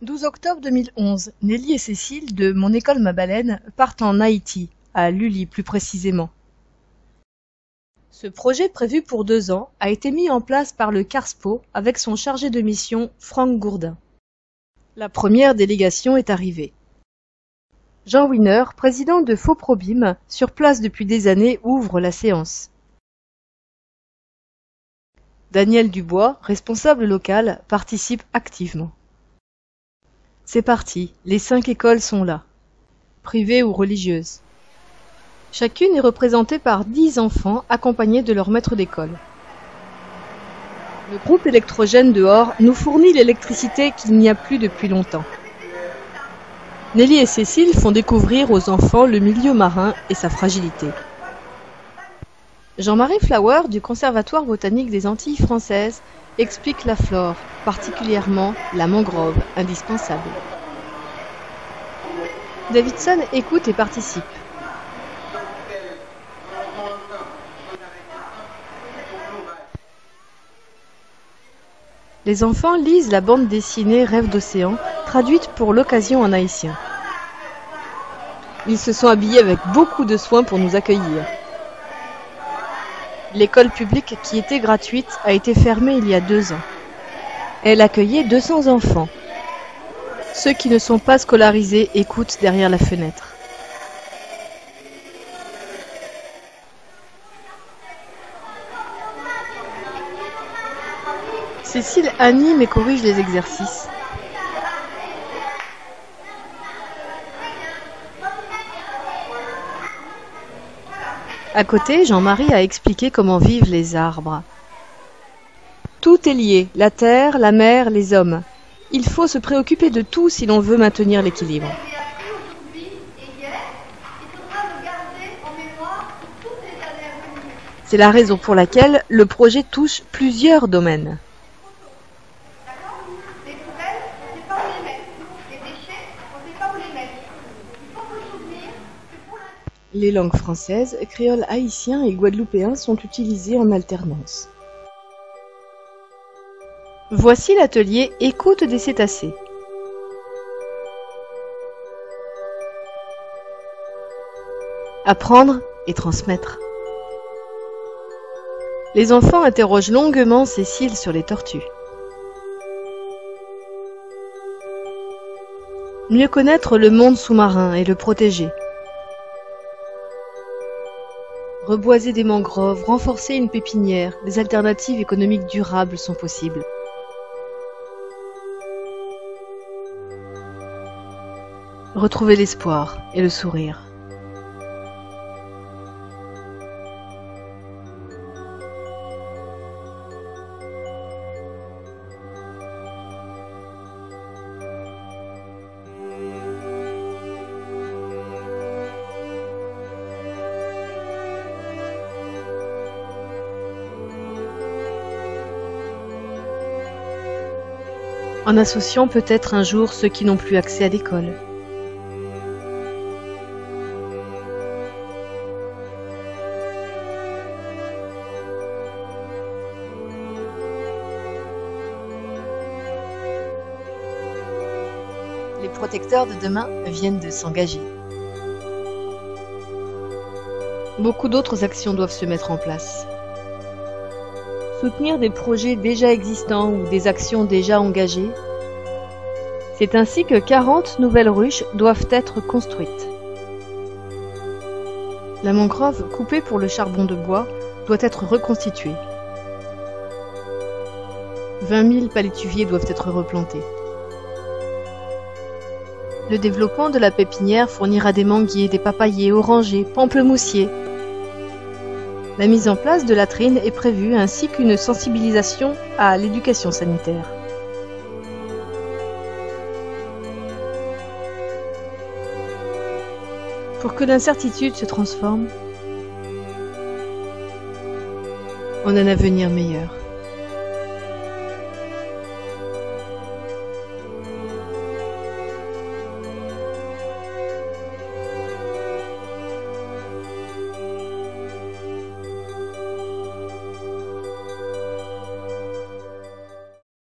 12 octobre 2011, Nelly et Cécile de Mon école ma baleine partent en Haïti, à Lully plus précisément. Ce projet prévu pour 2 ans a été mis en place par le CARSPO avec son chargé de mission Franck Gourdin. La première délégation est arrivée. Jean Wiener, président de Foprobim, sur place depuis des années, ouvre la séance. Daniel Dubois, responsable local, participe activement. C'est parti, les 5 écoles sont là, privées ou religieuses. Chacune est représentée par 10 enfants accompagnés de leur maître d'école. Le groupe électrogène dehors nous fournit l'électricité qu'il n'y a plus depuis longtemps. Nelly et Cécile font découvrir aux enfants le milieu marin et sa fragilité. Jean-Marie Flower du Conservatoire botanique des Antilles françaises explique la flore, particulièrement la mangrove, indispensable. Davidson écoute et participe. Les enfants lisent la bande dessinée Rêve d'océan, traduite pour l'occasion en haïtien. Ils se sont habillés avec beaucoup de soin pour nous accueillir. L'école publique, qui était gratuite, a été fermée il y a 2 ans. Elle accueillait 200 enfants. Ceux qui ne sont pas scolarisés écoutent derrière la fenêtre. Cécile anime et corrige les exercices. À côté, Jean-Marie a expliqué comment vivent les arbres. Tout est lié, la terre, la mer, les hommes. Il faut se préoccuper de tout si l'on veut maintenir l'équilibre. C'est la raison pour laquelle le projet touche plusieurs domaines. Les langues françaises, créole haïtien et guadeloupéen sont utilisées en alternance. Voici l'atelier Écoute des cétacés. Apprendre et transmettre. Les enfants interrogent longuement Cécile sur les tortues. Mieux connaître le monde sous-marin et le protéger. Reboiser des mangroves, renforcer une pépinière, des alternatives économiques durables sont possibles. Retrouver l'espoir et le sourire. En associant peut-être un jour ceux qui n'ont plus accès à l'école. Les protecteurs de demain viennent de s'engager. Beaucoup d'autres actions doivent se mettre en place. Soutenir des projets déjà existants ou des actions déjà engagées. C'est ainsi que 40 nouvelles ruches doivent être construites. La mangrove coupée pour le charbon de bois doit être reconstituée. 20 000 palétuviers doivent être replantés. Le développement de la pépinière fournira des manguiers, des papayers, orangers, pamplemoussiers. La mise en place de latrines est prévue ainsi qu'une sensibilisation à l'éducation sanitaire. Pour que l'incertitude se transforme en un avenir meilleur.